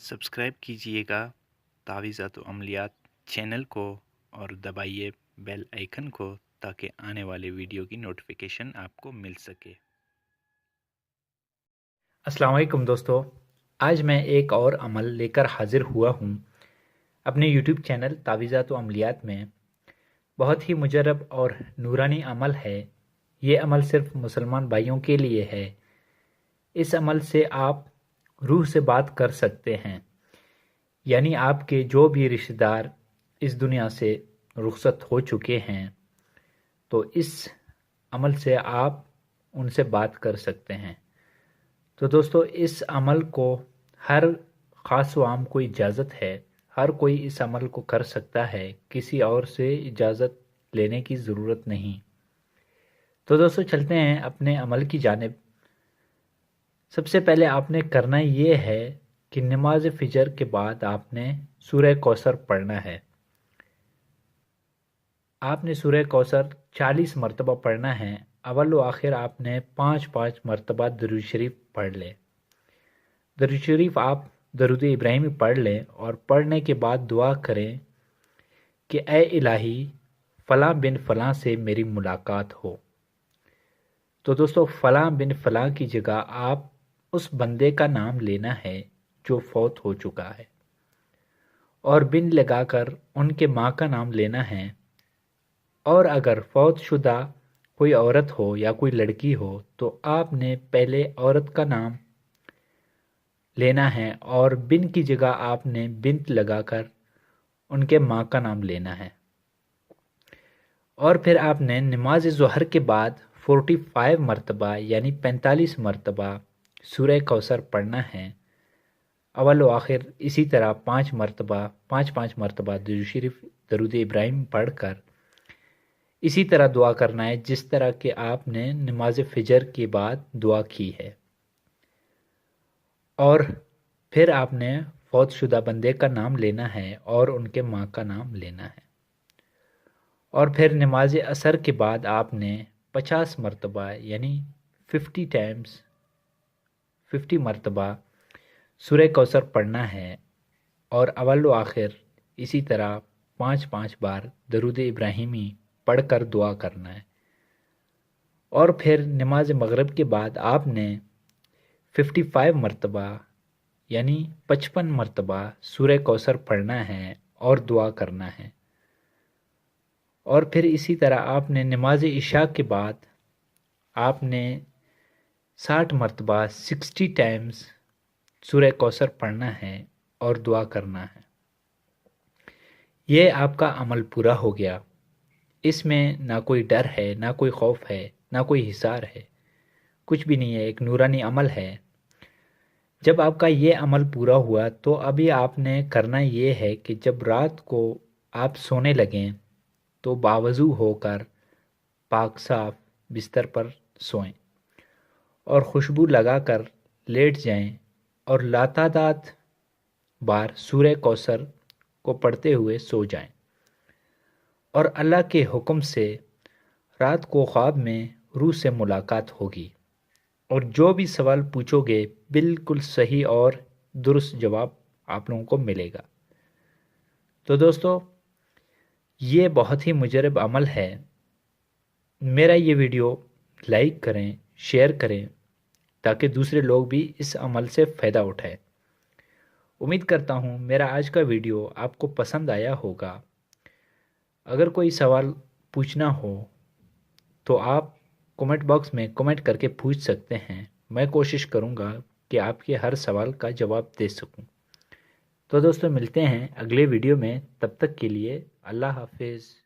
Subscribe कीजिएगा तावीज़ात व अमलियात channel को और दबाइए बेल आइकन को ताकि आने वाले वीडियो की नोटिफिकेशन आपको मिल सके। अस्सलाम वालेकुम दोस्तों, आज मैं एक और अमल लेकर हाज़िर हुआ हूँ अपने यूट्यूब चैनल तावीज़ात व अमलियात में। बहुत ही मुजरब और नूरानी अमल है। ये अमल सिर्फ मुसलमान भाइयों के लिए है। इस अमल से आप रूह से बात कर सकते हैं, यानी आपके जो भी रिश्तेदार इस दुनिया से रुखसत हो चुके हैं तो इस अमल से आप उनसे बात कर सकते हैं। तो दोस्तों, इस अमल को हर ख़ास व आम को इजाज़त है। हर कोई इस अमल को कर सकता है, किसी और से इजाज़त लेने की ज़रूरत नहीं। तो दोस्तों, चलते हैं अपने अमल की जानिब। सबसे पहले आपने करना ये है कि नमाज फ़जर के बाद आपने सूरह कौसर पढ़ना है। आपने सूरह कौसर 40 मरतबा पढ़ना है। अव्वल व आखिर आपने 5-5 मरतबा दरूद शरीफ पढ़ लें। दरूद शरीफ आप दरूद इब्राहिमी पढ़ लें और पढ़ने के बाद दुआ करें कि ए इलाही फ़लाँ बिन फ़लाँ से मेरी मुलाकात हो। तो दोस्तों, फ़लाँ बिन फ़लाँ की जगह आप उस बंदे का नाम लेना है जो फौत हो चुका है, और बिन लगाकर उनके माँ का नाम लेना है। और अगर फौत शुदा कोई औरत हो या कोई लड़की हो तो आपने पहले औरत का नाम लेना है और बिन की जगह आपने बिन्त लगाकर उनके माँ का नाम लेना है। और फिर आपने नमाज ज़ोहर के बाद 45 मरतबा यानी 45 मरतबा सूरह कौसर पढ़ना है। अव्वल व आखिर इसी तरह 5-5 मरतबा दरूद शरीफ दरूद इब्राहिम पढ़कर इसी तरह दुआ करना है जिस तरह के आपने नमाज फ़जर के बाद दुआ की है। और फिर आपने फौत शुदा बंदे का नाम लेना है और उनके माँ का नाम लेना है। और फिर नमाज असर के बाद आपने 50 मरतबा यानी 50 मरतबा सूरह कौसर पढ़ना है और अव्वल व आखिर इसी तरह 5-5 बार दरूद इब्राहिमी पढ़कर दुआ करना है। और फिर नमाज मगरिब के बाद आपने 55 मरतबा यानी 55 मरतबा सूरह कौसर पढ़ना है और दुआ करना है। और फिर इसी तरह आपने नमाज इशा के बाद आपने 60 मरतबा 60 टाइम्स सूरह कौसर पढ़ना है और दुआ करना है। ये आपका अमल पूरा हो गया। इसमें ना कोई डर है, ना कोई खौफ है, ना कोई हिसार है, कुछ भी नहीं है। एक नूरानी अमल है। जब आपका ये अमल पूरा हुआ तो अभी आपने करना ये है कि जब रात को आप सोने लगें तो बावज़ू होकर पाक साफ बिस्तर पर सोएं और खुशबू लगाकर लेट जाएं और लातादाद बार सूरह कौसर को पढ़ते हुए सो जाएं। और अल्लाह के हुक्म से रात को ख्वाब में रूह से मुलाकात होगी और जो भी सवाल पूछोगे बिल्कुल सही और दुरुस्त जवाब आप लोगों को मिलेगा। तो दोस्तों, ये बहुत ही मुजरब अमल है। मेरा ये वीडियो लाइक करें, शेयर करें ताकि दूसरे लोग भी इस अमल से फ़ायदा उठाएं। उम्मीद करता हूँ मेरा आज का वीडियो आपको पसंद आया होगा। अगर कोई सवाल पूछना हो तो आप कमेंट बॉक्स में कमेंट करके पूछ सकते हैं। मैं कोशिश करूँगा कि आपके हर सवाल का जवाब दे सकूँ। तो दोस्तों, मिलते हैं अगले वीडियो में। तब तक के लिए अल्लाह हाफिज़।